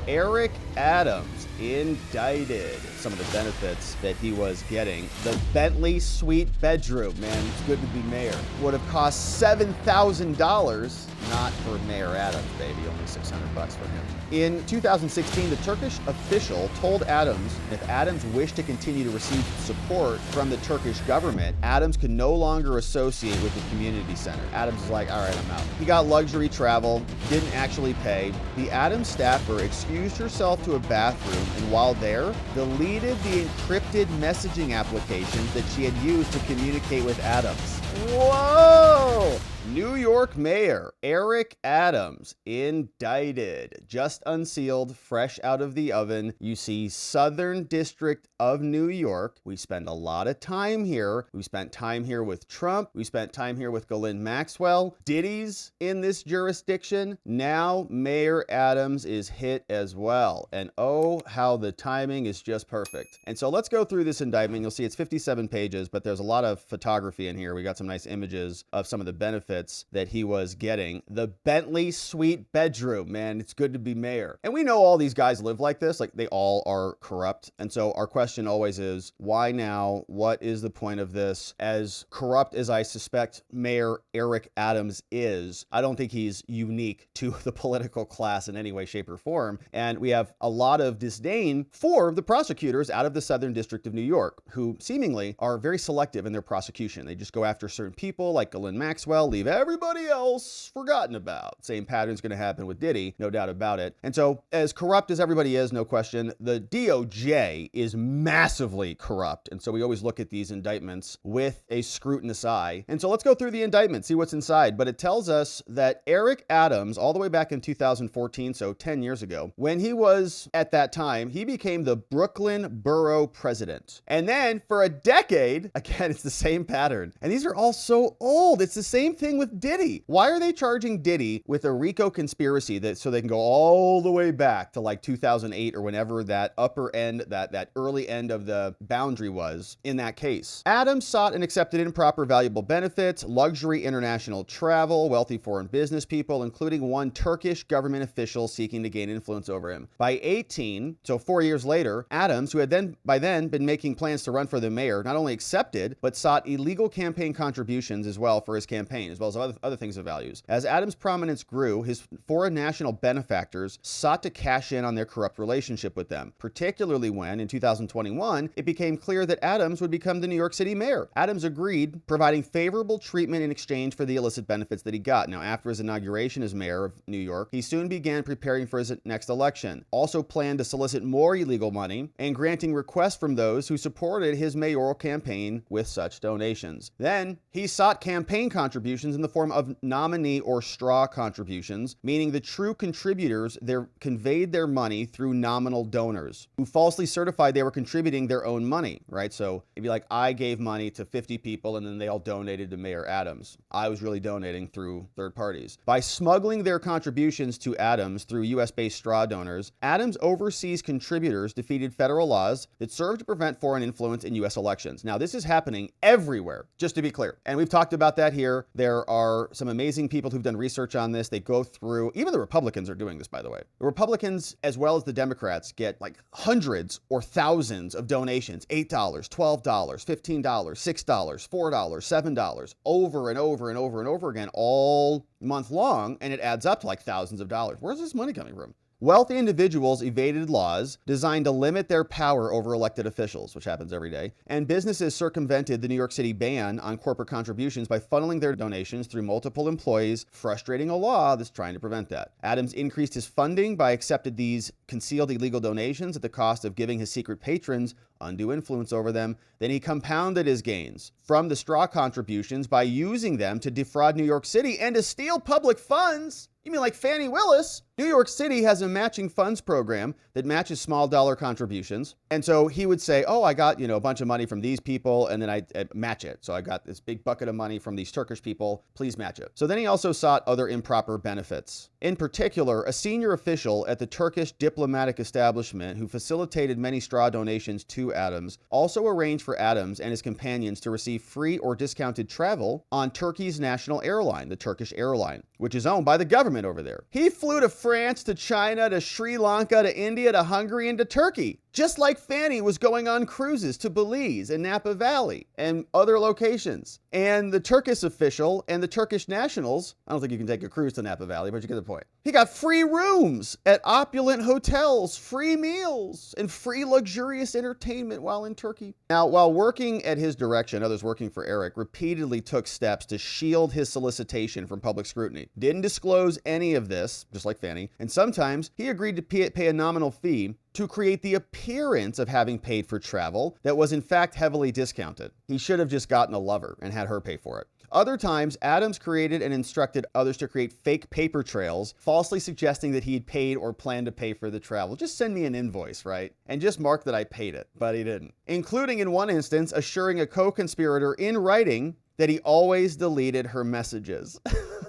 Eric Adams indicted. Some of the benefits that he was getting. The Bentley suite bedroom, man, it's good to be mayor, would have cost $7,000. Not for Mayor Adams, baby, only $600 for him. In 2016, the Turkish official told Adams if Adams wished to continue to receive support from the Turkish government, Adams could no longer associate with the community center. Adams is like, all right, I'm out. He got luxury travel, didn't actually pay. The Adams staffer excused herself to a bathroom and while there, deleted the encrypted messaging applications that she had used to communicate with Adams. Whoa! New York Mayor Eric Adams indicted. Just unsealed, fresh out of the oven. You see, Southern District of New York. We spend a lot of time here. We spent time here with Trump. We spent time here with Ghislaine Maxwell. Diddy's in this jurisdiction. Now Mayor Adams is hit as well. And oh, how the timing is just perfect. And so let's go through this indictment. You'll see it's 57 pages, but there's a lot of photography in here. We got some nice images of some of the benefits that he was getting. The Bentley suite bedroom, man, it's good to be mayor. And we know all these guys live like this, like they all are corrupt. And so our question always is, why now? What is the point of this? As corrupt as I suspect Mayor Eric Adams is, I don't think he's unique to the political class in any way, shape, or form. And we have a lot of disdain for the prosecutors out of the Southern District of New York, who seemingly are very selective in their prosecution. They just go after certain people like Ghislaine Maxwell, leave everybody else forgotten about. Same pattern's going to happen with Diddy, no doubt about it. And so as corrupt as everybody is, no question, the DOJ is massively corrupt. And so we always look at these indictments with a scrutinous eye. And so let's go through the indictment, see what's inside. But it tells us that Eric Adams, all the way back in 2014, so 10 years ago, when he was at that time, he became the Brooklyn Borough president. And then for a decade, again, it's the same pattern. And these are all so old. It's the same thing with Diddy. Why are they charging Diddy with a RICO conspiracy that so they can go all the way back to like 2008 or whenever that upper end, that early end of the boundary was in that case? Adams sought and accepted improper valuable benefits, luxury international travel, wealthy foreign business people, including one Turkish government official seeking to gain influence over him. By 18, so 4 years later, Adams, who had by then been making plans to run for the mayor, not only accepted, but sought illegal campaign contributions as well for his campaign, as well as other things of values. As Adams' prominence grew, his foreign national benefactors sought to cash in on their corrupt relationship with them, particularly when, in 2021, it became clear that Adams would become the New York City mayor. Adams agreed, providing favorable treatment in exchange for the illicit benefits that he got. Now, after his inauguration as mayor of New York, he soon began preparing for his next election, also planned to solicit more illegal money and granting requests from those who supported his mayoral campaign with such donations. Then, he sought campaign contributions in the form of nominee or straw contributions, meaning the true contributors conveyed their money through nominal donors who falsely certified they were contributing their own money, right? So it'd be like, I gave money to 50 people and then they all donated to Mayor Adams. I was really donating through third parties. By smuggling their contributions to Adams through US-based straw donors, Adams' overseas contributors defeated federal laws that serve to prevent foreign influence in US elections. Now, this is happening everywhere, just to be clear. And we've talked about that here. There are some amazing people who've done research on this. They go through, even the Republicans are doing this, by the way. The Republicans, as well as the Democrats, get like hundreds or thousands of donations, $8, $12, $15, $6, $4, $7, over and over and over and over again, all month long, and it adds up to like thousands of dollars. Where's this money coming from? Wealthy individuals evaded laws designed to limit their power over elected officials, which happens every day, and businesses circumvented the New York City ban on corporate contributions by funneling their donations through multiple employees, frustrating a law that's trying to prevent that. Adams increased his funding by accepting these concealed illegal donations at the cost of giving his secret patrons undue influence over them. Then he compounded his gains from the straw contributions by using them to defraud New York City and to steal public funds. You mean like Fannie Willis? New York City has a matching funds program that matches small dollar contributions. And so he would say, oh, I got, a bunch of money from these people and then I match it. So I got this big bucket of money from these Turkish people, please match it. So then he also sought other improper benefits. In particular, a senior official at the Turkish diplomatic establishment who facilitated many straw donations to Adams also arranged for Adams and his companions to receive free or discounted travel on Turkey's national airline, the Turkish airline. which is owned by the government over there. He flew to France, to China, to Sri Lanka, to India, to Hungary, and to Turkey. Just like Fanny was going on cruises to Belize and Napa Valley and other locations. And the Turkish official and the Turkish nationals, I don't think you can take a cruise to Napa Valley, but you get the point. He got free rooms at opulent hotels, free meals, and free luxurious entertainment while in Turkey. Now, while working at his direction, others working for Eric repeatedly took steps to shield his solicitation from public scrutiny. Didn't disclose any of this, just like Fanny, and sometimes he agreed to pay a nominal fee to create the appearance of having paid for travel that was in fact heavily discounted. He should have just gotten a lover and had her pay for it. Other times, Adams created and instructed others to create fake paper trails, falsely suggesting that he'd paid or planned to pay for the travel. Just send me an invoice, right? And just mark that I paid it, but he didn't. Including in one instance, assuring a co-conspirator in writing that he always deleted her messages.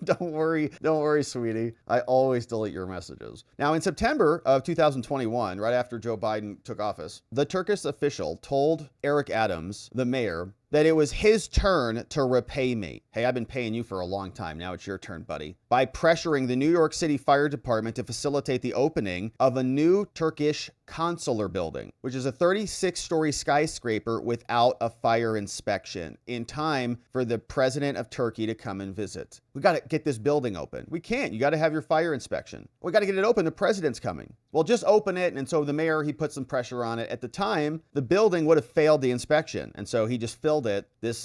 Don't worry, sweetie. I always delete your messages. Now, in September of 2021, right after Joe Biden took office, the Turkish official told Eric Adams, the mayor, that it was his turn to repay me. Hey, I've been paying you for a long time. Now it's your turn, buddy. By pressuring the New York City Fire Department to facilitate the opening of a new Turkish consular building, which is a 36-story skyscraper without a fire inspection, in time for the president of Turkey to come and visit. We got to get this building open. We can't. You got to have your fire inspection. We got to get it open. The president's coming. Well, just open it. And so the mayor, he put some pressure on it. At the time, the building would have failed the inspection. And so he just filled it, this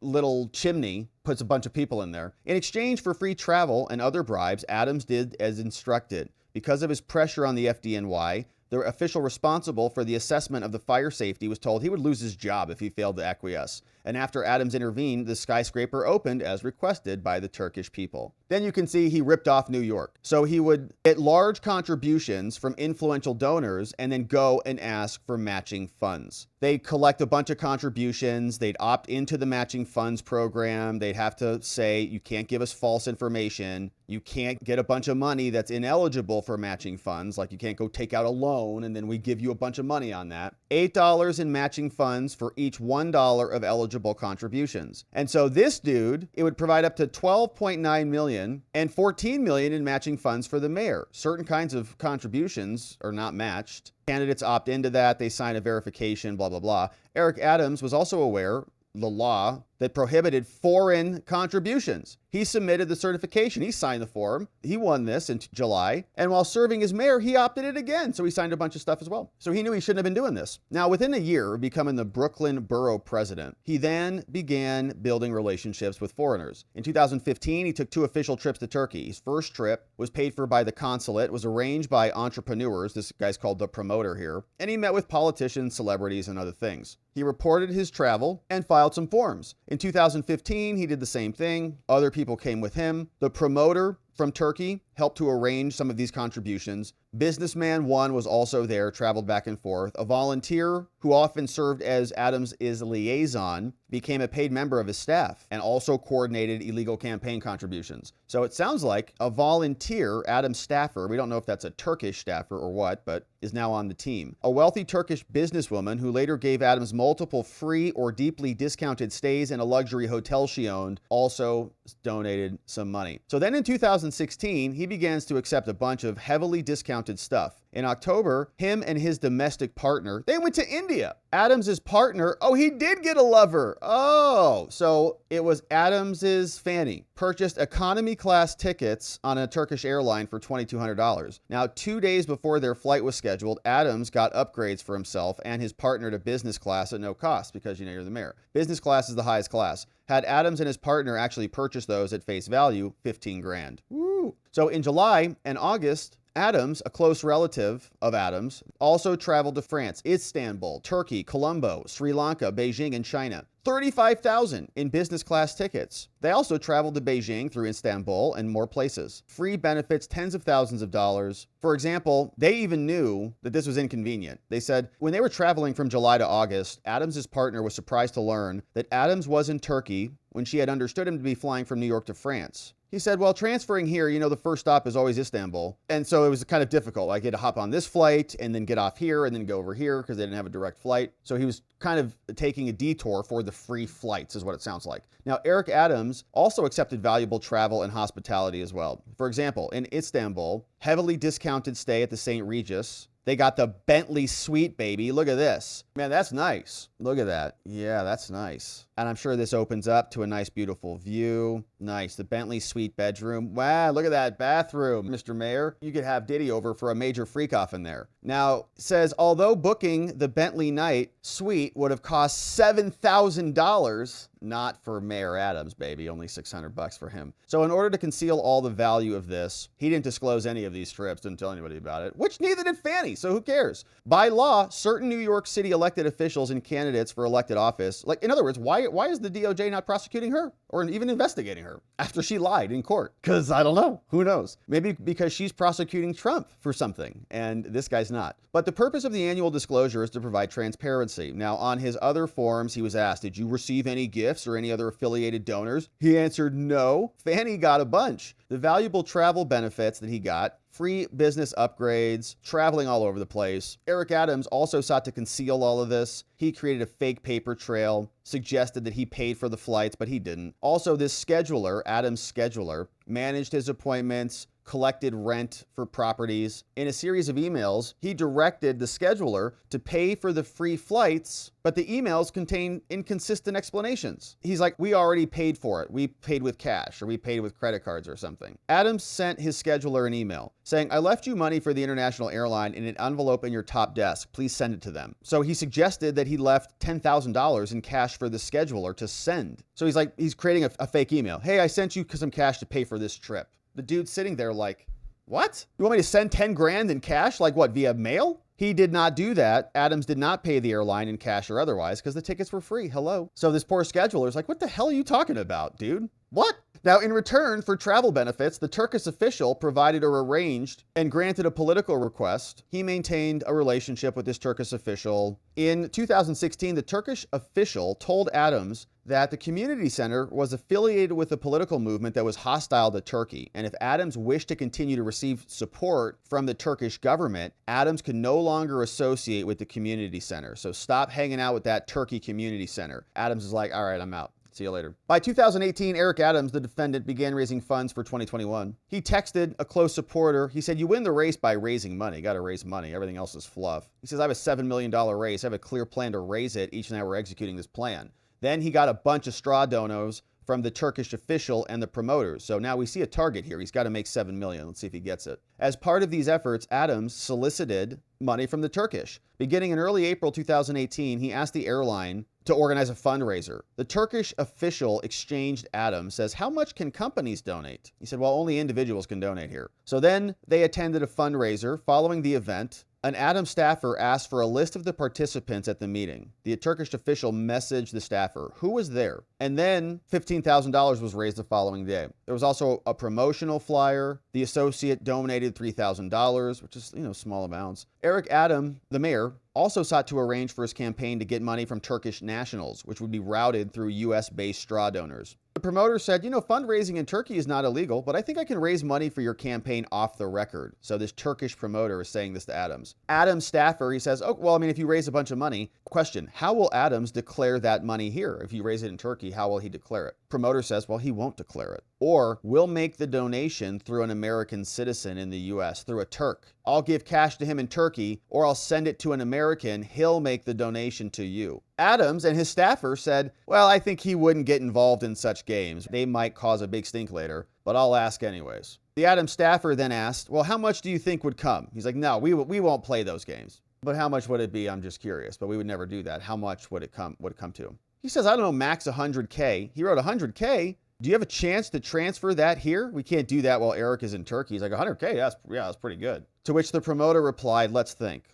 little chimney, puts a bunch of people in there. In exchange for free travel and other bribes, Adams did as instructed. Because of his pressure on the FDNY, the official responsible for the assessment of the fire safety was told he would lose his job if he failed to acquiesce. And after Adams intervened, the skyscraper opened as requested by the Turkish people. Then you can see he ripped off New York. So he would get large contributions from influential donors and then go and ask for matching funds. They'd collect a bunch of contributions. They'd opt into the matching funds program. They'd have to say, you can't give us false information. You can't get a bunch of money that's ineligible for matching funds. Like you can't go take out a loan and then we give you a bunch of money on that. $8 in matching funds for each $1 of eligible contributions. And so this dude, it would provide up to $12.9 million and $14 million in matching funds for the mayor. Certain kinds of contributions are not matched. Candidates opt into that. They sign a verification, blah, blah, blah. Eric Adams was also aware the law that prohibited foreign contributions. He submitted the certification. He signed the form. He won this in July. And while serving as mayor, he opted it again. So he signed a bunch of stuff as well. So he knew he shouldn't have been doing this. Now, within a year of becoming the Brooklyn borough president, he then began building relationships with foreigners. In 2015, he took 2 official trips to Turkey. His first trip was paid for by the consulate, was arranged by entrepreneurs. This guy's called the promoter here. And he met with politicians, celebrities, and other things. He reported his travel and filed some forms. In 2015, he did the same thing. Other people came with him. The promoter from Turkey helped to arrange some of these contributions. Businessman 1 was also there, traveled back and forth. A volunteer who often served as Adams' liaison became a paid member of his staff and also coordinated illegal campaign contributions. So it sounds like a volunteer, Adams' staffer, we don't know if that's a Turkish staffer or what, but is now on the team. A wealthy Turkish businesswoman who later gave Adams multiple free or deeply discounted stays in a luxury hotel she owned also donated some money. So then in 2016, he begins to accept a bunch of heavily discounted stuff. In October, him and his domestic partner, they went to India. Adams's partner, oh, he did get a lover. Oh, so it was Adams's Fanny, purchased economy class tickets on a Turkish airline for $2,200. Now, 2 days before their flight was scheduled, Adams got upgrades for himself and his partner to business class at no cost because, you know, you're the mayor. Business class is the highest class. Had Adams and his partner actually purchased those at face value, 15 grand. Woo. So in July and August, Adams, a close relative of Adams, also traveled to France, Istanbul, Turkey, Colombo, Sri Lanka, Beijing, and China. $35,000 in business class tickets. They also traveled to Beijing through Istanbul and more places. Free benefits, tens of thousands of dollars. For example, they even knew that this was inconvenient. They said when they were traveling from July to August, Adams' partner was surprised to learn that Adams was in Turkey when she had understood him to be flying from New York to France. He said, well, transferring here, the first stop is always Istanbul. And so it was kind of difficult. I had to hop on this flight and then get off here and then go over here because they didn't have a direct flight. So he was kind of taking a detour for the free flights is what it sounds like. Now, Eric Adams also accepted valuable travel and hospitality as well. For example, in Istanbul, heavily discounted stay at the St. Regis. They got the Bentley suite, baby. Look at this. Man, that's nice. Look at that. Yeah, that's nice. And I'm sure this opens up to a nice, beautiful view. Nice. The Bentley suite bedroom. Wow, look at that bathroom, Mr. Mayor. You could have Diddy over for a major freak-off in there. Now, it says, although booking the Bentley night suite would have cost $7,000, not for Mayor Adams, baby. Only $600 for him. So in order to conceal all the value of this, he didn't disclose any of these trips, didn't tell anybody about it, which neither did Fannie, so who cares? By law, certain New York City elected officials and candidates for elected office, like, in other words, why is the DOJ not prosecuting her or even investigating her after she lied in court? Because I don't know. Who knows? Maybe because she's prosecuting Trump for something and this guy's not. But the purpose of the annual disclosure is to provide transparency. Now, on his other forms, he was asked, did you receive any gifts or any other affiliated donors? He answered no. Fannie got a bunch. The valuable travel benefits that he got, free business upgrades, traveling all over the place. Eric Adams also sought to conceal all of this. He created a fake paper trail, suggested that he paid for the flights, but he didn't. Also, this scheduler, Adams' scheduler, managed his appointments, collected rent for properties. In a series of emails, he directed the scheduler to pay for the free flights, but the emails contain inconsistent explanations. He's like, we already paid for it. We paid with cash or we paid with credit cards or something. Adams sent his scheduler an email saying, I left you money for the international airline in an envelope in your top desk. Please send it to them. So he suggested that he left $10,000 in cash for the scheduler to send. So he's creating a fake email. Hey, I sent you some cash to pay for this trip. The dude's sitting there like, what? You want me to send 10 grand in cash? Like what, via mail? He did not do that. Adams did not pay the airline in cash or otherwise because the tickets were free. Hello. So this poor scheduler's like, what the hell are you talking about, dude? What? Now, in return for travel benefits, the Turkish official provided or arranged and granted a political request. He maintained a relationship with this Turkish official. In 2016, the Turkish official told Adams that the community center was affiliated with a political movement that was hostile to Turkey. And if Adams wished to continue to receive support from the Turkish government, Adams could no longer associate with the community center. So stop hanging out with that Turkey community center. Adams is like, all right, I'm out. See you later. By 2018, Eric Adams, the defendant, began raising funds for 2021. He texted a close supporter. He said, you win the race by raising money. Got to raise money. Everything else is fluff. He says, I have a $7 million race. I have a clear plan to raise it. Each night we're executing this plan. Then he got a bunch of straw donos from the Turkish official and the promoters. So now we see a target here. He's got to make $7 million. Let's see if he gets it. As part of these efforts, Adams solicited money from the Turkish. Beginning in early April 2018, he asked the airline to organize a fundraiser. The Turkish official exchanged Adams, says, how much can companies donate? He said, well, only individuals can donate here. So then they attended a fundraiser. Following the event, an Adams staffer asked for a list of the participants at the meeting. The Turkish official messaged the staffer, who was there? And then $15,000 was raised the following day. There was also a promotional flyer. The associate donated $3,000, which is, small amounts. Eric Adams, the mayor, also sought to arrange for his campaign to get money from Turkish nationals, which would be routed through US-based straw donors. The promoter said, fundraising in Turkey is not illegal, but I think I can raise money for your campaign off the record. So this Turkish promoter is saying this to Adams. Adams staffer, he says, oh, well, if you raise a bunch of money, question, how will Adams declare that money here? If you raise it in Turkey, how will he declare it? Promoter says, well, he won't declare it. Or we'll make the donation through an American citizen in the US, through a Turk. I'll give cash to him in Turkey, or I'll send it to an American. He'll make the donation to you. Adams and his staffer said, well, I think he wouldn't get involved in such games. They might cause a big stink later, but I'll ask anyways. The Adams staffer then asked, well, how much do you think would come? He's like, no, we won't play those games. But how much would it be? I'm just curious, but we would never do that. How much would it come to? He says, I don't know, max 100K. He wrote 100K. Do you have a chance to transfer that here? We can't do that while Eric is in Turkey. He's like, 100K, that's pretty good. To which the promoter replied, let's think.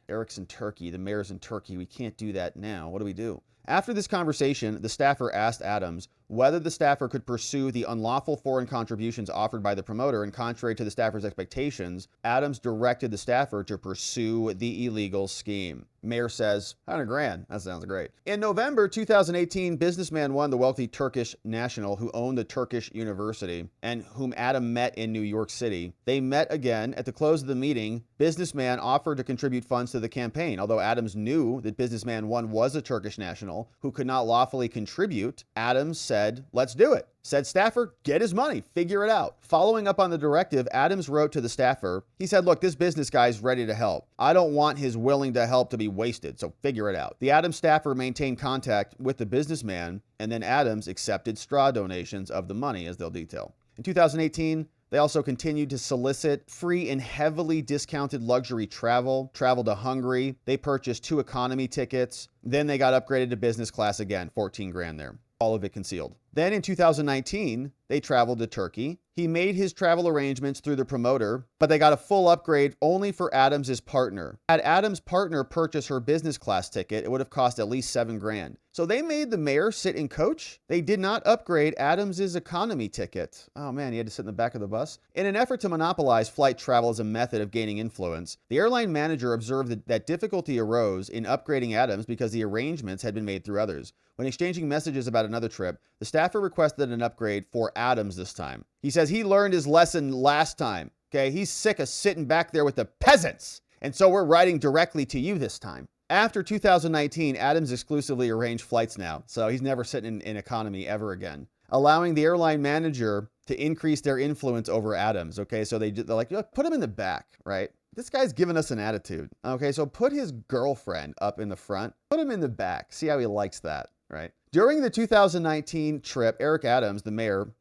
Eric's in Turkey. The mayor's in Turkey. We can't do that now. What do we do? After this conversation, the staffer asked Adams whether the staffer could pursue the unlawful foreign contributions offered by the promoter, and contrary to the staffer's expectations, Adams directed the staffer to pursue the illegal scheme. Mayor says, 100 grand. That sounds great. In November 2018, businessman one, the wealthy Turkish national who owned the Turkish university and whom Adam met in New York City. They met again. At the close of the meeting, businessman offered to contribute funds to the campaign. Although Adams knew that businessman one was a Turkish national who could not lawfully contribute, Adams said, let's do it. Said staffer, get his money, figure it out. Following up on the directive, Adams wrote to the staffer. He said, look, this business guy's ready to help. I don't want his willing to help to be wasted, so figure it out. The Adams staffer maintained contact with the businessman, and then Adams accepted straw donations of the money, as they'll detail. In 2018, they also continued to solicit free and heavily discounted luxury travel to Hungary. They purchased 2 economy tickets. Then they got upgraded to business class again, 14 grand there. All of it concealed. Then in 2019, they traveled to Turkey. He made his travel arrangements through the promoter, but they got a full upgrade only for Adams's partner. Had Adams' partner purchased her business class ticket, it would have cost at least 7 grand. So they made the mayor sit in coach. They did not upgrade Adams's economy ticket. Oh man, he had to sit in the back of the bus. In an effort to monopolize flight travel as a method of gaining influence, the airline manager observed that difficulty arose in upgrading Adams because the arrangements had been made through others. When exchanging messages about another trip, the staffer requested an upgrade for Adams this time. He says he learned his lesson last time. Okay, he's sick of sitting back there with the peasants. And so we're writing directly to you this time. After 2019, Adams exclusively arranged flights now. So he's never sitting in economy ever again, allowing the airline manager to increase their influence over Adams. Okay, so they're like, put him in the back, right? This guy's giving us an attitude. Okay, so put his girlfriend up in the front, put him in the back. See how he likes that, right? During the 2019 trip, Eric Adams, the mayor,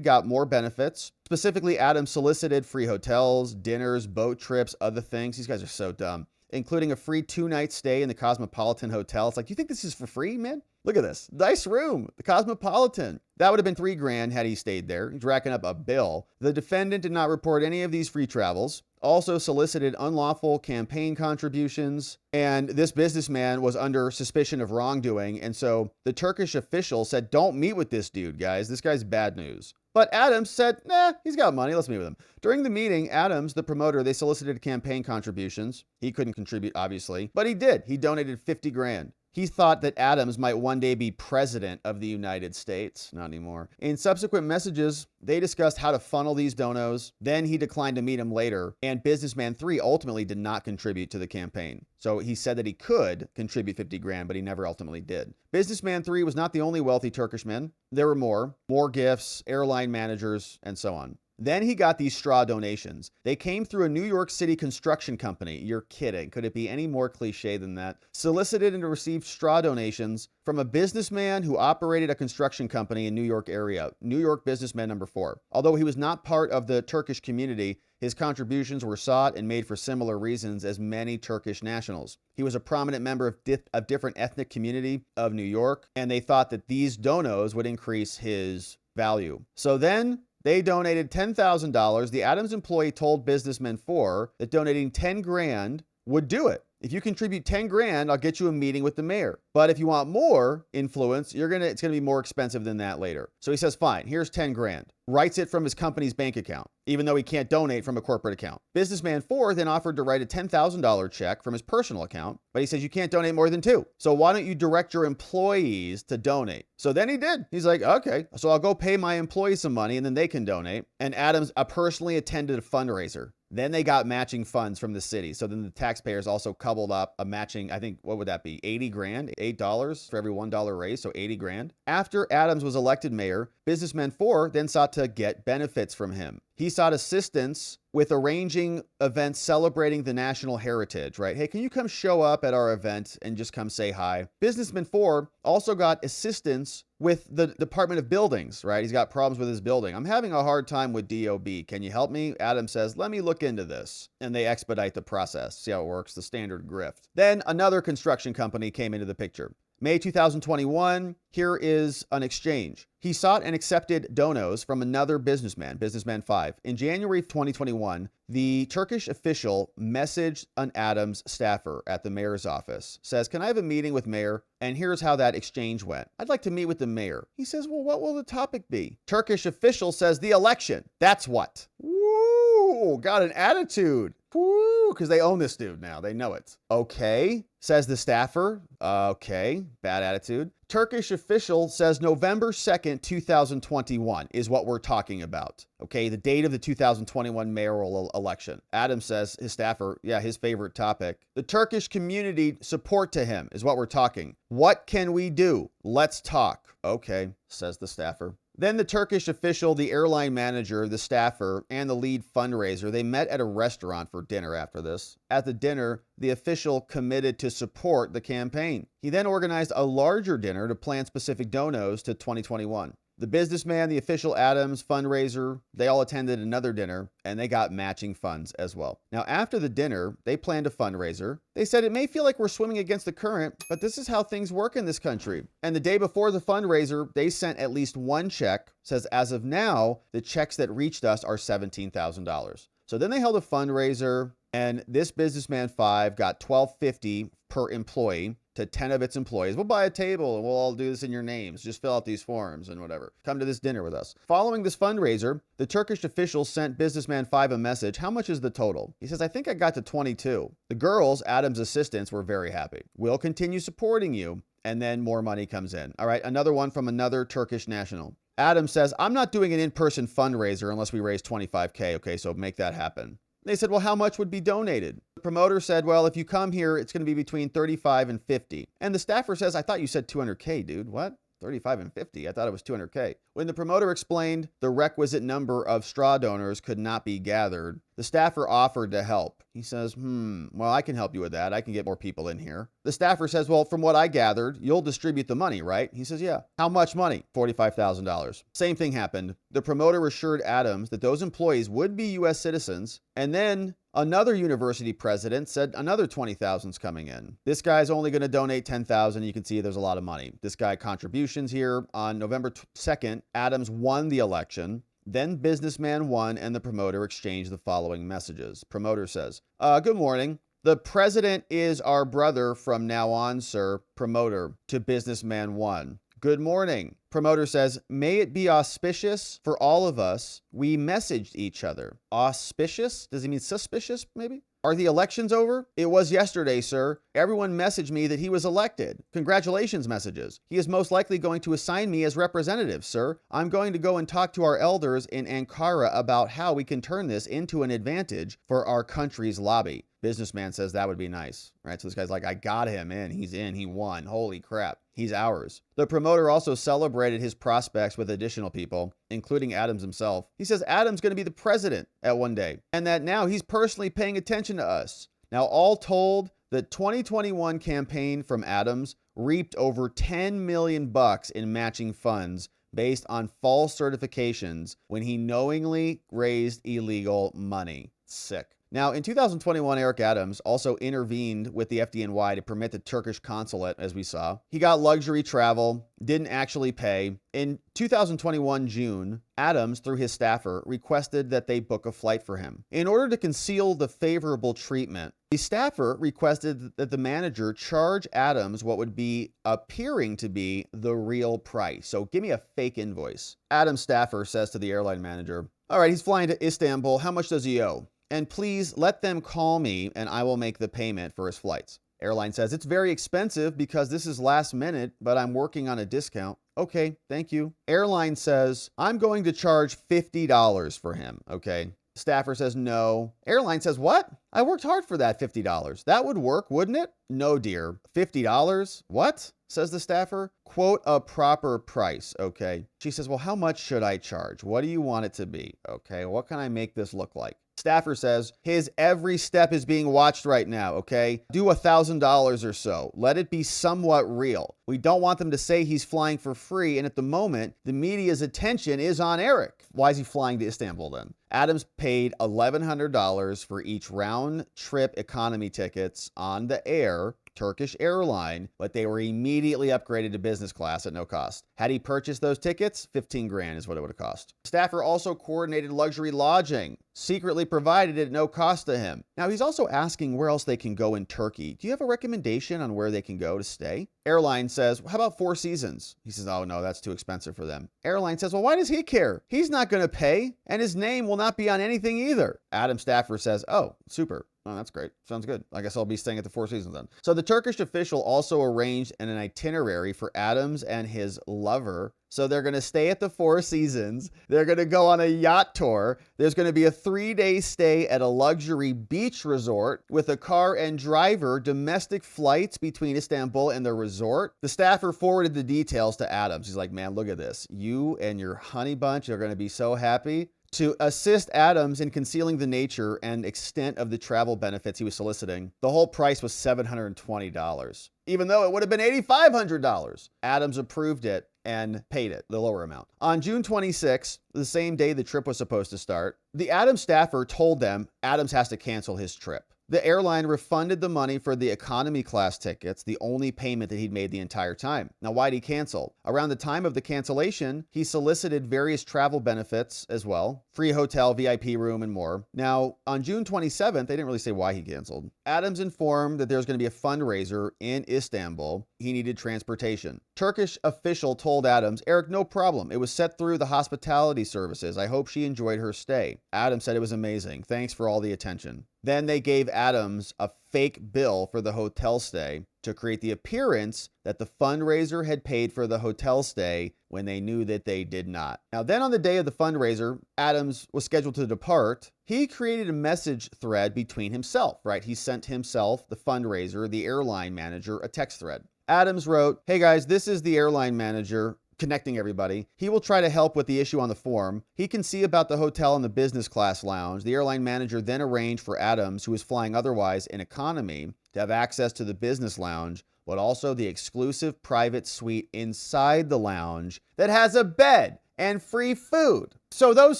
got more benefits. Specifically, Adams solicited free hotels, dinners, boat trips, other things. These guys are so dumb. Including a free 2-night stay in the Cosmopolitan Hotel. It's like, you think this is for free, man? Look at this. Nice room. The Cosmopolitan. That would have been 3 grand had he stayed there. He's racking up a bill. The defendant did not report any of these free travels. Also solicited unlawful campaign contributions. And this businessman was under suspicion of wrongdoing. And so the Turkish official said, don't meet with this dude, guys. This guy's bad news. But Adams said, nah, he's got money. Let's meet with him. During the meeting, Adams, the promoter, they solicited campaign contributions. He couldn't contribute, obviously, but he did. He donated 50 grand. He thought that Adams might one day be president of the United States. Not anymore. In subsequent messages, they discussed how to funnel these donos. Then he declined to meet him later. And businessman 3 ultimately did not contribute to the campaign. So he said that he could contribute 50 grand, but he never ultimately did. Businessman 3 was not the only wealthy Turkish man. There were more gifts, airline managers, and so on. Then he got these straw donations. They came through a New York City construction company. You're kidding. Could it be any more cliche than that? Solicited and received straw donations from a businessman who operated a construction company in New York area. New York businessman number 4. Although he was not part of the Turkish community, his contributions were sought and made for similar reasons as many Turkish nationals. He was a prominent member of different ethnic community of New York, and they thought that these donos would increase his value. So then they donated $10,000. The Adams employee told businessman 4 that donating 10 grand would do it. If you contribute 10 grand, I'll get you a meeting with the mayor. But if you want more influence, it's gonna be more expensive than that later. So he says, fine, here's 10 grand. Writes it from his company's bank account, even though he can't donate from a corporate account. Businessman 4 then offered to write a $10,000 check from his personal account, but he says you can't donate more than 2. So why don't you direct your employees to donate? So then he did. He's like, okay, so I'll go pay my employees some money and then they can donate. And Adams personally attended a fundraiser. Then they got matching funds from the city. So then the taxpayers also coupled up a matching, I think, what would that be? 80 grand, $8 for every $1 raise. So 80 grand. After Adams was elected mayor, businessman 4 then sought to get benefits from him. He sought assistance with arranging events celebrating the national heritage, right? Hey, can you come show up at our event and just come say hi? Businessman 4 also got assistance with the Department of Buildings, right? He's got problems with his building. I'm having a hard time with DOB. Can you help me? Adam says, let me look into this. And they expedite the process. See how it works? The standard grift. Then another construction company came into the picture. May 2021, here is an exchange. He sought and accepted donos from another businessman, businessman 5. In January of 2021, the Turkish official messaged an Adams staffer at the mayor's office, says, "Can I have a meeting with mayor?" And here's how that exchange went. "I'd like to meet with the mayor." He says, "Well, what will the topic be?" Turkish official says, "The election." That's what. Woo, got an attitude. Woo, because they own this dude now. They know it. "Okay," says the staffer. Okay, bad attitude. Turkish official says November 2nd, 2021 is what we're talking about. Okay, the date of the 2021 mayoral election. Adams says, his staffer, yeah, his favorite topic. "The Turkish community support to him is what we're talking. What can we do? Let's talk." "Okay," says the staffer. Then the Turkish official, the airline manager, the staffer, and the lead fundraiser, they met at a restaurant for dinner after this. At the dinner, the official committed to support the campaign. He then organized a larger dinner to plan specific donos to 2021. The businessman, the official Adams, fundraiser, they all attended another dinner, and they got matching funds as well. Now, after the dinner, they planned a fundraiser. They said, "It may feel like we're swimming against the current, but this is how things work in this country." And the day before the fundraiser, they sent at least one check. Says, as of now, the checks that reached us are $17,000. So then they held a fundraiser, and this businessman 5 got $12.50 per employee to 10 of its employees. "We'll buy a table and we'll all do this in your names. Just fill out these forms and whatever. Come to this dinner with us." Following this fundraiser, the Turkish official sent businessman 5 a message. "How much is the total?" He says, "I think I got to 22. The girls, Adam's assistants, were very happy. "We'll continue supporting you." And then more money comes in. All right, another one from another Turkish national. Adams says, "I'm not doing an in-person fundraiser unless we raise 25K. Okay, so make that happen." They said, "Well, how much would be donated?" The promoter said, "Well, if you come here, it's going to be between 35 and 50. And the staffer says, "I thought you said 200K, dude. What? 35 and 50. I thought it was 200K. When the promoter explained the requisite number of straw donors could not be gathered, the staffer offered to help. He says, well, I can help you with that. I can get more people in here. The staffer says, "Well, from what I gathered, you'll distribute the money, right?" He says, "Yeah." "How much money?" $45,000. Same thing happened. The promoter assured Adams that those employees would be U.S. citizens, and then another university president said another 20,000's coming in. This guy's only going to donate 10,000. You can see there's a lot of money. This guy contributions here. On November 2nd, Adams won the election. Then businessman won, and the promoter exchanged the following messages. Promoter says, "Good morning. The president is our brother from now on, sir." Promoter to businessman 1. "Good morning." Promoter says, "May it be auspicious for all of us. We messaged each other." Auspicious? Does he mean suspicious, maybe? "Are the elections over?" "It was yesterday, sir. Everyone messaged me that he was elected. Congratulations messages. He is most likely going to assign me as representative, sir. I'm going to go and talk to our elders in Ankara about how we can turn this into an advantage for our country's lobby." Businessman says that would be nice, right? So this guy's like, "I got him in. He's in. He won. Holy crap. He's ours." The promoter also celebrated his prospects with additional people, including Adams himself. He says Adams going to be the president at one day, and that now he's personally paying attention to us. Now, all told, the 2021 campaign from Adams reaped over $10 million in matching funds based on false certifications when he knowingly raised illegal money. Sick. Now, in 2021, Eric Adams also intervened with the FDNY to permit the Turkish consulate, as we saw. He got luxury travel, didn't actually pay. In 2021 June, Adams, through his staffer, requested that they book a flight for him. In order to conceal the favorable treatment, the staffer requested that the manager charge Adams what would be appearing to be the real price. So give me a fake invoice. Adams' staffer says to the airline manager, "All right, he's flying to Istanbul. How much does he owe? And please let them call me and I will make the payment for his flights." Airline says, "It's very expensive because this is last minute, but I'm working on a discount." "Okay, thank you." Airline says, "I'm going to charge $50 for him." Okay. Staffer says, "No." Airline says, "What? I worked hard for that $50. That would work, wouldn't it?" "No, dear. $50? What?" says the staffer. "Quote a proper price." Okay. She says, "Well, how much should I charge? What do you want it to be?" Okay. What can I make this look like? Staffer says, "His every step is being watched right now, okay? Do $1,000 or so. Let it be somewhat real. We don't want them to say he's flying for free, and at the moment, the media's attention is on Eric." Why is he flying to Istanbul then? Adams paid $1,100 for each round-trip economy tickets on the Air, Turkish airline, but they were immediately upgraded to business class at no cost. Had he purchased those tickets, 15 grand is what it would have cost. Staffer also coordinated luxury lodging, secretly provided it at no cost to him. Now, he's also asking where else they can go in Turkey. Do you have a recommendation on where they can go to stay? Airline says, well, how about Four Seasons? He says, oh no, that's too expensive for them. Airline says, well, why does he care? He's not going to pay, and his name will not be on anything either. Adam Staffer says, oh, super. Oh, that's great. Sounds good. I guess I'll be staying at the Four Seasons then. So the Turkish official also arranged an itinerary for Adams and his lover. So they're going to stay at the Four Seasons. They're going to go on a yacht tour. There's going to be a 3-day stay at a luxury beach resort with a car and driver, domestic flights between Istanbul and the resort. The staffer forwarded the details to Adams. He's like, man, look at this. You and your honey bunch are going to be so happy. To assist Adams in concealing the nature and extent of the travel benefits he was soliciting, the whole price was $720, even though it would have been $8,500. Adams approved it and paid it, the lower amount. On June 26th, the same day the trip was supposed to start, the Adams staffer told them Adams has to cancel his trip. The airline refunded the money for the economy class tickets, the only payment that he'd made the entire time. Now, why'd he cancel? Around the time of the cancellation, he solicited various travel benefits as well, free hotel, VIP room, and more. Now, on June 27th, they didn't really say why he canceled. Adams informed that there was going to be a fundraiser in Istanbul. He needed transportation. Turkish official told Adams, Eric, no problem. It was set through the hospitality services. I hope she enjoyed her stay. Adams said it was amazing. Thanks for all the attention. Then they gave Adams a fake bill for the hotel stay to create the appearance that the fundraiser had paid for the hotel stay when they knew that they did not. Now, then on the day of the fundraiser, Adams was scheduled to depart. He created a message thread between himself, right? He sent himself, the fundraiser, the airline manager, a text thread. Adams wrote, hey guys, this is the airline manager, connecting everybody. He will try to help with the issue on the form. He can see about the hotel and the business class lounge. The airline manager then arranged for Adams, who was flying otherwise in economy, to have access to the business lounge, but also the exclusive private suite inside the lounge that has a bed and free food. So those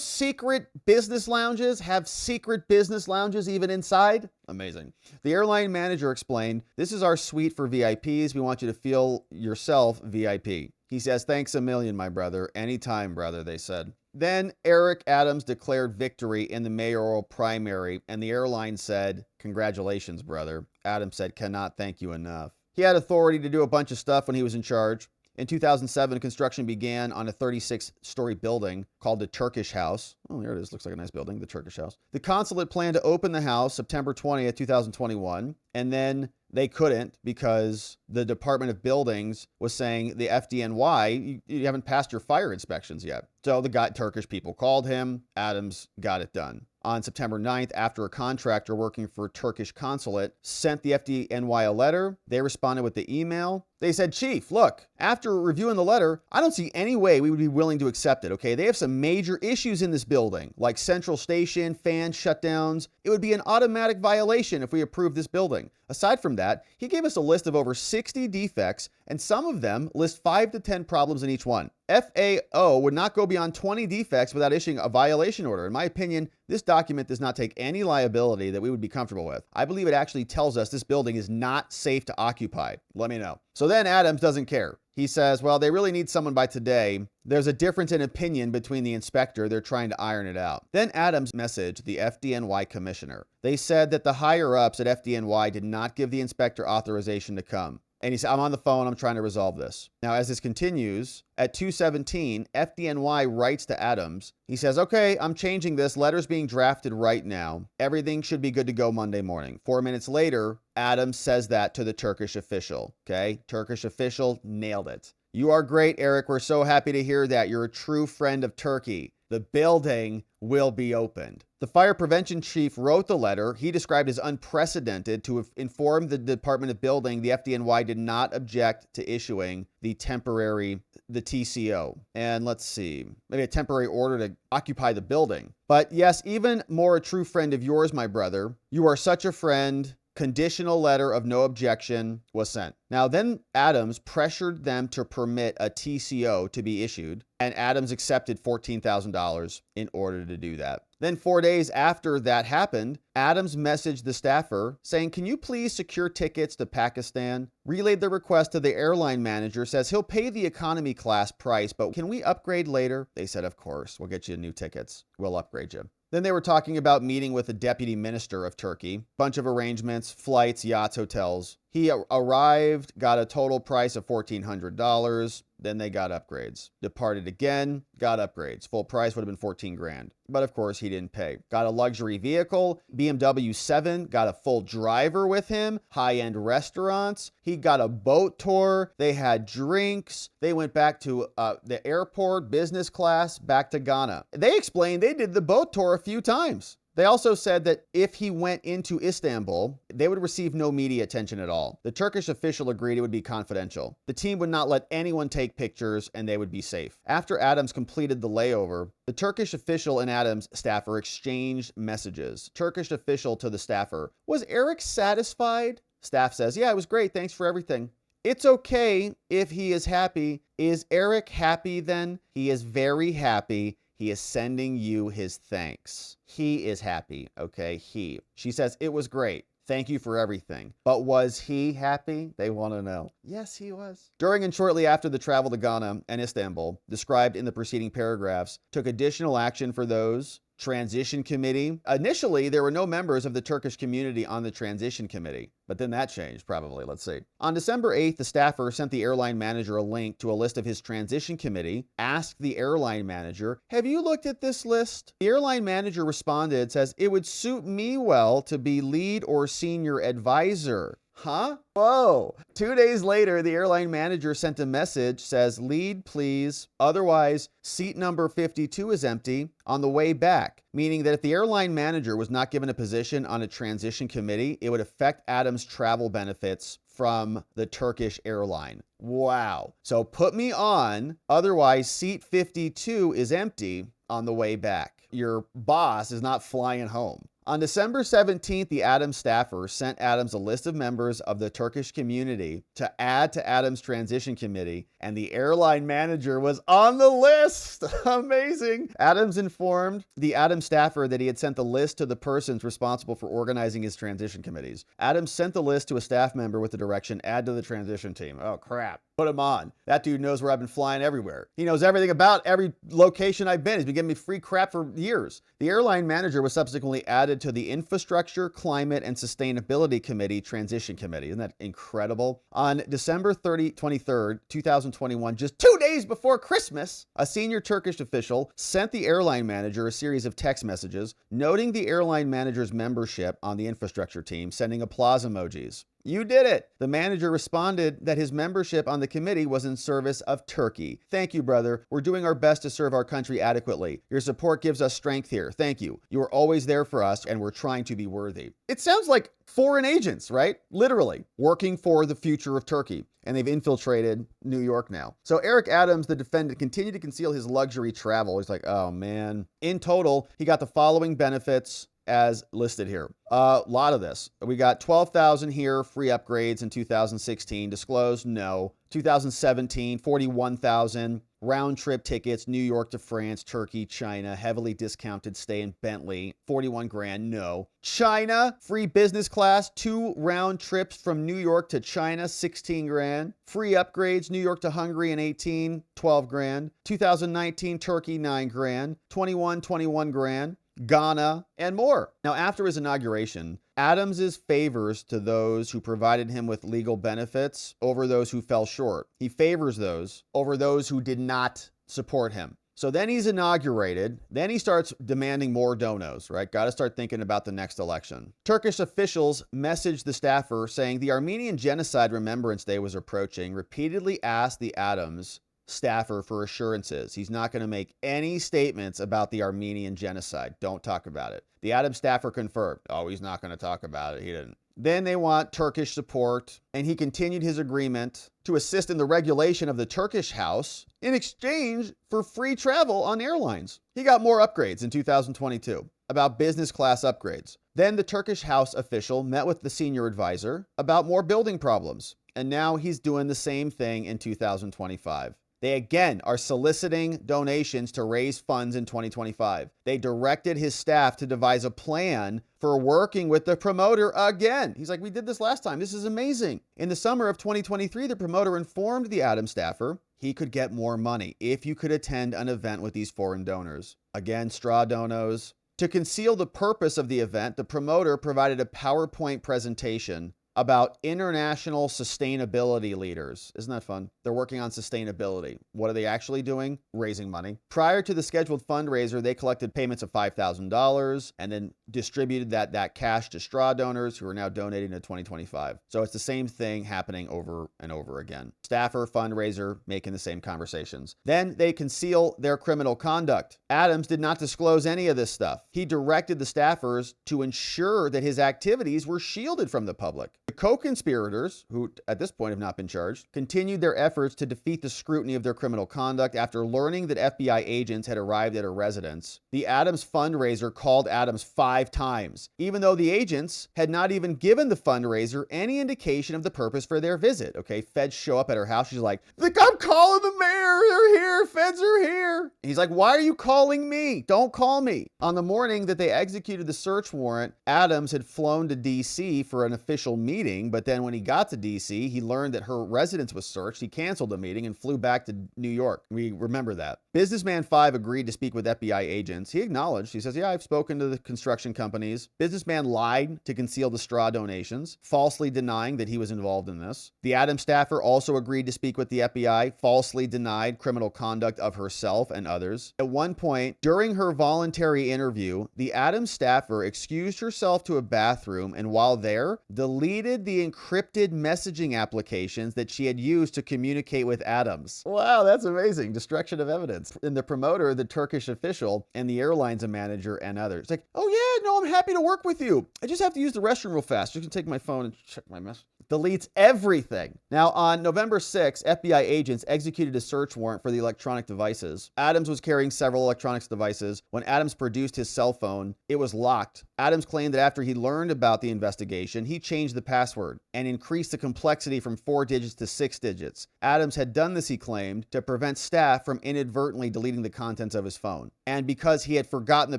secret business lounges have secret business lounges even inside? Amazing. The airline manager explained, this is our suite for VIPs. We want you to feel yourself VIP. He says, thanks a million, my brother. Anytime, brother, they said. Then Eric Adams declared victory in the mayoral primary, and the airline said, congratulations, brother. Adams said, cannot thank you enough. He had authority to do a bunch of stuff when he was in charge. In 2007, construction began on a 36-story building called the Turkish House. Oh, there it is. Looks like a nice building, the Turkish House. The consulate planned to open the house September 20th, 2021, and then they couldn't because the Department of Buildings was saying the FDNY, you haven't passed your fire inspections yet. So the Turkish people called him. Adams got it done. On September 9th, after a contractor working for a Turkish consulate sent the FDNY a letter, they responded with the email. They said, Chief, look, after reviewing the letter, I don't see any way we would be willing to accept it, okay? They have some major issues in this building, like central station, fan shutdowns. It would be an automatic violation if we approved this building. Aside from that, he gave us a list of over 60 defects, and some of them list 5 to 10 problems in each one. FAO would not go beyond 20 defects without issuing a violation order. In my opinion, this document does not take any liability that we would be comfortable with. I believe it actually tells us this building is not safe to occupy. Let me know. So then Adams doesn't care. He says, well, they really need someone by today. There's a difference in opinion between the inspector. They're trying to iron it out. Then Adams messaged the FDNY commissioner. They said that the higher-ups at FDNY did not give the inspector authorization to come. And he said, I'm on the phone. I'm trying to resolve this. Now, as this continues, at 2:17, FDNY writes to Adams. He says, okay, I'm changing this. Letter's being drafted right now. Everything should be good to go Monday morning. 4 minutes later, Adams says that to the Turkish official. Okay, Turkish official nailed it. You are great, Eric. We're so happy to hear that. You're a true friend of Turkey. The building will be opened. The fire prevention chief wrote the letter he described as unprecedented to inform the Department of Building the FDNY did not object to issuing the TCO. And let's see, maybe a temporary order to occupy the building. But yes, even more a true friend of yours, my brother. You are such a friend. conditional letter of no objection was sent. Now, then Adams pressured them to permit a TCO to be issued, and Adams accepted $14,000 in order to do that. Then 4 days after that happened, Adams messaged the staffer saying, "Can you please secure tickets to Pakistan?" Relayed the request to the airline manager, says he'll pay the economy class price, but can we upgrade later? They said, of course, we'll get you new tickets. We'll upgrade you. Then they were talking about meeting with the deputy minister of Turkey. Bunch of arrangements, flights, yachts, hotels. He arrived, got a total price of $1,400. Then they got upgrades. Departed again, got upgrades. Full price would have been 14 grand. But of course, he didn't pay. Got a luxury vehicle, BMW 7, got a full driver with him, high-end restaurants. He got a boat tour. They had drinks. They went back to the airport, business class, back to Ghana. They explained they did the boat tour a few times. They also said that if he went into Istanbul, they would receive no media attention at all. The Turkish official agreed it would be confidential. The team would not let anyone take pictures and they would be safe. After Adams completed the layover, the Turkish official and Adams staffer exchanged messages. Turkish official to the staffer, "Was Eric satisfied?" Staff says, "Yeah, it was great. Thanks for everything." "It's okay if he is happy." "Is Eric happy then?" "He is very happy. He is sending you his thanks." He is happy, okay? He. She says, "It was great. Thank you for everything." But was he happy? They want to know. Yes, he was. During and shortly after the travel to Ghana and Istanbul, described in the preceding paragraphs, took additional action for those transition committee. Initially, there were no members of the Turkish community on the transition committee, but then that changed probably. Let's see. On December 8th, the staffer sent the airline manager a link to a list of his transition committee, asked the airline manager, "Have you looked at this list?" The airline manager responded, says, "It would suit me well to be lead or senior advisor." Huh? Whoa. 2 days later, the airline manager sent a message, says, "Lead, please. Otherwise, seat number 52 is empty on the way back." Meaning that if the airline manager was not given a position on a transition committee, it would affect Adams' travel benefits from the Turkish airline. Wow. So put me on, otherwise seat 52 is empty on the way back. Your boss is not flying home. On December 17th, the Adams staffer sent Adams a list of members of the Turkish community to add to Adams' transition committee, and the airline manager was on the list. Amazing. Adams informed the Adams staffer that he had sent the list to the persons responsible for organizing his transition committees. Adams sent the list to a staff member with the direction, "Add to the transition team." Oh, crap. Put him on. That dude knows where I've been flying everywhere. He knows everything about every location I've been. He's been giving me free crap for years. The airline manager was subsequently added to the Infrastructure, Climate, and Sustainability Committee Transition Committee. Isn't that incredible? On December 23rd, 2021, just 2 days before Christmas, a senior Turkish official sent the airline manager a series of text messages noting the airline manager's membership on the infrastructure team, sending applause emojis. "You did it." The manager responded that his membership on the committee was in service of Turkey. "Thank you, brother. We're doing our best to serve our country adequately. Your support gives us strength here. Thank you. You are always there for us, and we're trying to be worthy." It sounds like foreign agents, right? Literally working for the future of Turkey. And they've infiltrated New York now. So Eric Adams, the defendant, continued to conceal his luxury travel. He's like, oh man. In total, he got the following benefits as listed here. A lot of this. We got 12,000 here, free upgrades in 2016. Disclosed? No. 2017, 41,000. Round trip tickets, New York to France, Turkey, China, heavily discounted stay in Bentley, 41 grand, no. China, free business class, 2 round trips from New York to China, 16 grand. Free upgrades, New York to Hungary in 18, 12 grand. 2019, Turkey, 9 grand. 21 grand. Ghana, and more. Now, after his inauguration, Adams's favors to those who provided him with legal benefits over those who fell short. He favors those over those who did not support him. So then he's inaugurated. Then he starts demanding more donos, right? Got to start thinking about the next election. Turkish officials messaged the staffer saying the Armenian Genocide Remembrance Day was approaching, repeatedly asked the Adams staffer for assurances. He's not going to make any statements about the Armenian genocide. Don't talk about it. The Adams staffer confirmed. Oh, he's not going to talk about it. He didn't. Then they want Turkish support, and he continued his agreement to assist in the regulation of the Turkish house in exchange for free travel on airlines. He got more upgrades in 2022. about business class upgrades. Then the Turkish House official met with the senior advisor about more building problems. And now he's doing the same thing in 2025. They again are soliciting donations to raise funds in 2025. They directed his staff to devise a plan for working with the promoter again. He's like, we did this last time. This is amazing. In the summer of 2023, the promoter informed the Adams staffer he could get more money if you could attend an event with these foreign donors. Again, straw donos. To conceal the purpose of the event, the promoter provided a PowerPoint presentation about international sustainability leaders. Isn't that fun? They're working on sustainability. What are they actually doing? Raising money. Prior to the scheduled fundraiser, they collected payments of $5,000 and then distributed that cash to straw donors who are now donating to 2025. So it's the same thing happening over and over again. Staffer, fundraiser, making the same conversations. Then they conceal their criminal conduct. Adams did not disclose any of this stuff. He directed the staffers to ensure that his activities were shielded from the public. The co-conspirators, who at this point have not been charged, continued their efforts to defeat the scrutiny of their criminal conduct after learning that FBI agents had arrived at a residence. The Adams fundraiser called Adams 5 times, even though the agents had not even given the fundraiser any indication of the purpose for their visit. Okay, feds show up at her house. She's like, I'm calling the mayor. They're here. Feds are here. And he's like, why are you calling me? Don't call me. On the morning that they executed the search warrant, Adams had flown to D.C. for an official meeting, but then when he got to D.C., he learned that her residence was searched. He canceled the meeting and flew back to New York. We remember that. Businessman 5 agreed to speak with FBI agents. He acknowledged, he says, yeah, I've spoken to the construction companies. Businessman lied to conceal the straw donations, falsely denying that he was involved in this. The Adams staffer also agreed to speak with the FBI, falsely denied criminal conduct of herself and others. At one point, during her voluntary interview, the Adams staffer excused herself to a bathroom and while there, deleted the encrypted messaging applications that she had used to communicate with Adams. Wow, that's amazing. Destruction of evidence. And the promoter, the Turkish official, and the airline's manager and others. It's like, oh yeah, no, I'm happy to work with you. I just have to use the restroom real fast. You can take my phone and check my message. Deletes everything. Now, on November 6th, FBI agents executed a search warrant for the electronic devices. Adams was carrying several electronics devices. When Adams produced his cell phone, it was locked. Adams claimed that after he learned about the investigation, he changed the password and increased the complexity from 4 digits to 6 digits. Adams had done this, he claimed, to prevent staff from inadvertently deleting the contents of his phone. And because he had forgotten the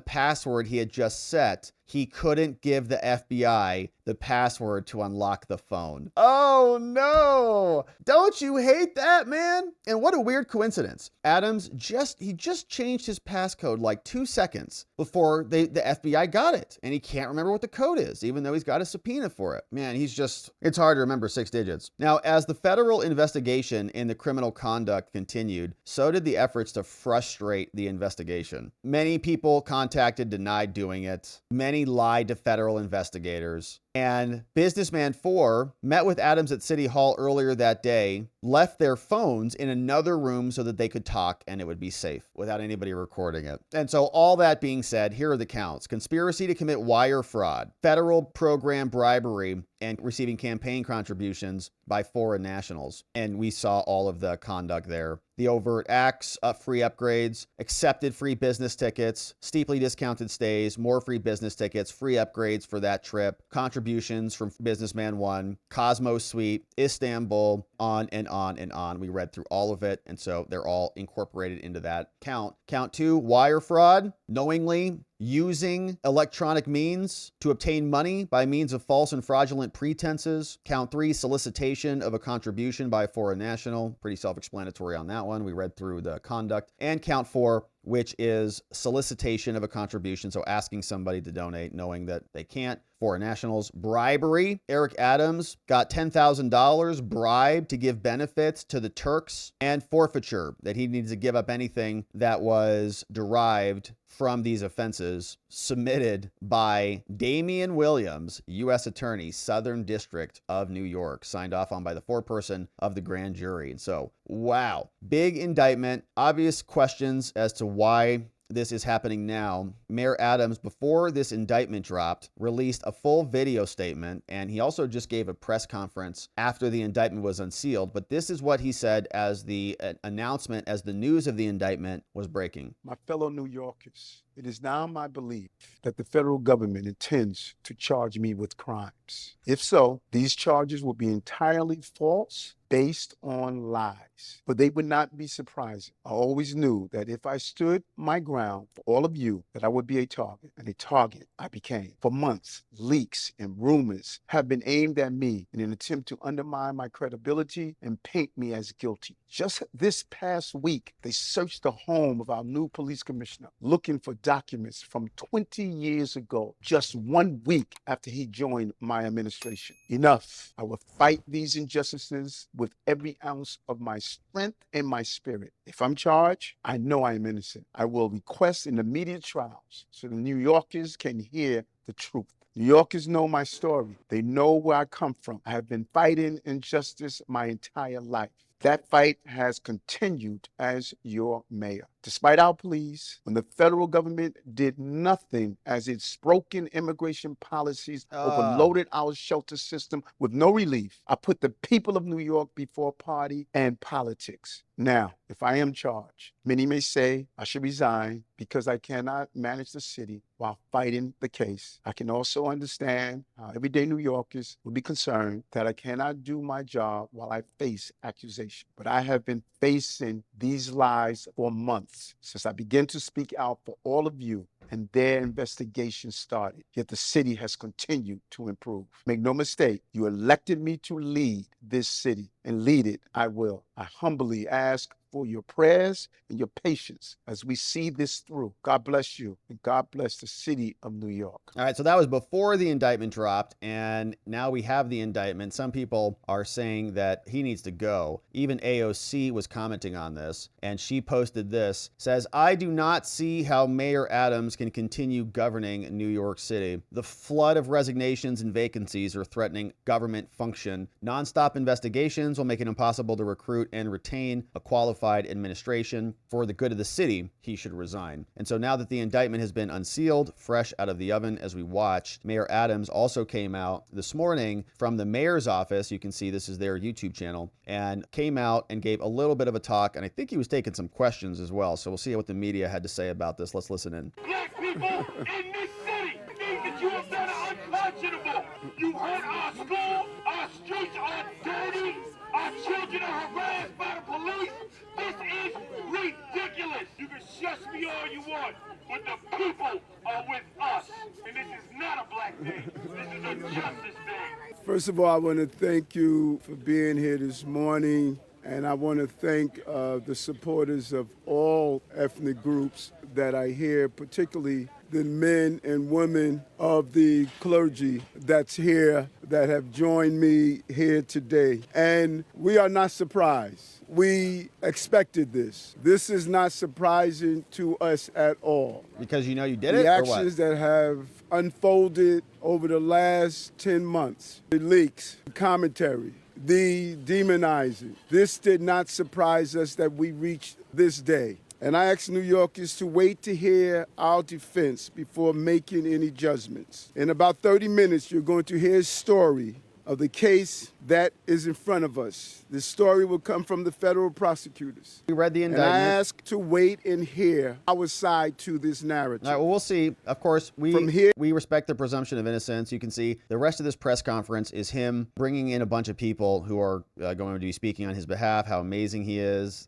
password he had just set, he couldn't give the FBI the password to unlock the phone. Oh no! Don't you hate that, man? And what a weird coincidence. Adams just changed his passcode like 2 seconds before the FBI got it. And he can't remember what the code is, even though he's got a subpoena for it. Man, it's hard to remember 6 digits. Now, as the federal investigation in the criminal conduct continued, so did the efforts to frustrate the investigation. Many people contacted, denied doing it. Many lied to federal investigators. And Businessman 4 met with Adams at City Hall earlier that day, left their phones in another room so that they could talk and it would be safe without anybody recording it. And so all that being said, here are the counts. Conspiracy to commit wire fraud, federal program bribery, and receiving campaign contributions by foreign nationals. And we saw all of the conduct there. The overt acts, free upgrades, accepted free business tickets, steeply discounted stays, more free business tickets, free upgrades for that trip, contributions from Businessman 1, Cosmos Suite, Istanbul, on and on and on. We read through all of it, and so they're all incorporated into that count. Count 2, wire fraud, knowingly using electronic means to obtain money by means of false and fraudulent pretenses. Count 3, solicitation of a contribution by a foreign national. Pretty self-explanatory on that one. We read through the conduct. And count 4, which is solicitation of a contribution. So asking somebody to donate, knowing that they can't. Foreign nationals. Bribery. Eric Adams got $10,000 bribed to give benefits to the Turks. And forfeiture, that he needs to give up anything that was derived from these offenses, submitted by Damian Williams, U.S. Attorney, Southern District of New York, signed off on by the foreperson of the grand jury. And so, wow, big indictment, obvious questions as to why this is happening now. Mayor Adams, before this indictment dropped, released a full video statement, and he also just gave a press conference after the indictment was unsealed. But this is what he said as the announcement, as the news of the indictment was breaking. My fellow New Yorkers, It is now my belief that the federal government intends to charge me with crimes. If so, these charges will be entirely false, based on lies. But they would not be surprising. I always knew that if I stood my ground for all of you, that I would be a target, and a target I became. For months, leaks and rumors have been aimed at me in an attempt to undermine my credibility and paint me as guilty. Just this past week, they searched the home of our new police commissioner, looking for documents from 20 years ago, just 1 week after he joined my administration. Enough. I will fight these injustices with every ounce of my strength and my spirit. If I'm charged, I know I am innocent. I will request an immediate trial so the New Yorkers can hear the truth. New Yorkers know my story. They know where I come from. I have been fighting injustice my entire life. That fight has continued as your mayor. Despite our pleas, when the federal government did nothing as its broken immigration policies overloaded our shelter system with no relief, I put the people of New York before party and politics. Now, if I am charged, many may say I should resign because I cannot manage the city while fighting the case. I can also understand how everyday New Yorkers will be concerned that I cannot do my job while I face accusation. But I have been facing these lies for months since I began to speak out for all of you and their investigation started. Yet the city has continued to improve. Make no mistake, you elected me to lead this city, and lead it I will. I humbly ask for your prayers and your patience as we see this through. God bless you, and God bless the city of New York. All right, so that was before the indictment dropped, and now we have the indictment. Some people are saying that he needs to go. Even AOC was commenting on this, and she posted this, says, "I do not see how Mayor Adams can continue governing New York City. The flood of resignations and vacancies are threatening government function. Nonstop investigations will make it impossible to recruit and retain a qualified administration. For the good of the city, he should resign." And so now that the indictment has been unsealed, fresh out of the oven as we watched, Mayor Adams also came out this morning from the mayor's office. You can see this is their YouTube channel, and came out and gave a little bit of a talk. And I think he was taking some questions as well. So we'll see what the media had to say about this. Let's listen in. Black people in this city, things that you have done are unconscionable. You hurt our schools, our streets are dirty, our children are harassed by the police. This is ridiculous. You can shush me all you want, but the people are with us. And this is not a black thing. This is a justice thing. First of all, I want to thank you for being here this morning. And I want to thank the supporters of all ethnic groups that are here, particularly the men and women of the clergy that's here, that have joined me here today. And we are not surprised. We expected this. This is not surprising to us at all. Because you know you did it, The or what? actions that have unfolded over the last 10 months, the leaks, the commentary, the demonizing. This did not surprise us that we reached this day. And I ask New Yorkers to wait to hear our defense before making any judgments. In about 30 minutes, you're going to hear a story of the case that is in front of us. This story will come from the federal prosecutors. We read the And indictment. I ask to wait and hear our side to this narrative. All right, well, we'll see. Of course, From here- we respect the presumption of innocence. You can see the rest of this press conference is him bringing in a bunch of people who are going to be speaking on his behalf, how amazing he is.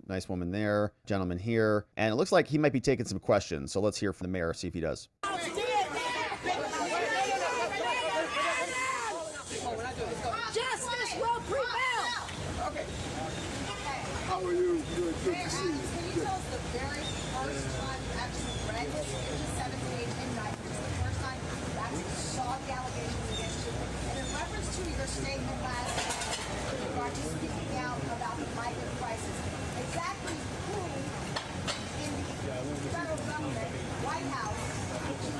Nice woman there, gentleman here. And it looks like he might be taking some questions. So let's hear from the mayor, see if he does. Justice will prevail. Okay. How are you? Good to see you. Can you tell us the very first time you actually read this 57-page indictment? This is the first time you actually saw the allegations against you. And in reference to your statement last night with regard to speaking out about the migrant crisis, exactly who in the federal government, White House, did you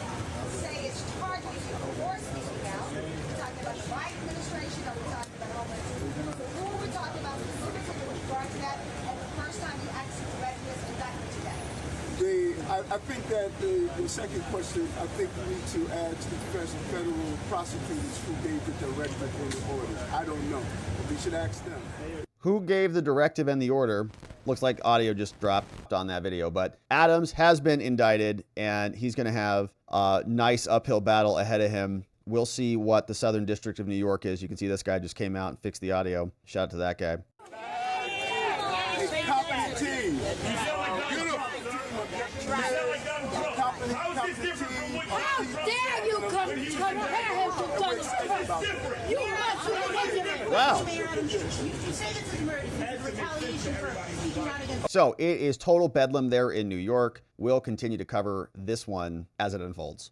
say is charging you for speaking out? We're talking about the Biden administration, or we're talking about Homeland Security? So who are we talking about specifically with regard to that, and the first time you actually read this indictment today? I think that the second question, I think we need to ask the federal prosecutors who gave the directive and the order. I don't know. We should ask them. Who gave the directive and the order? Looks like audio just dropped on that video, but Adams has been indicted, and he's going to have a nice uphill battle ahead of him. We'll see what the Southern District of New York is. You can see this guy just came out and fixed the audio. Shout out to that guy. How dare you come compare him to Donald Trump? You must. Wow. So it is total bedlam there in New York. We'll continue to cover this one as it unfolds.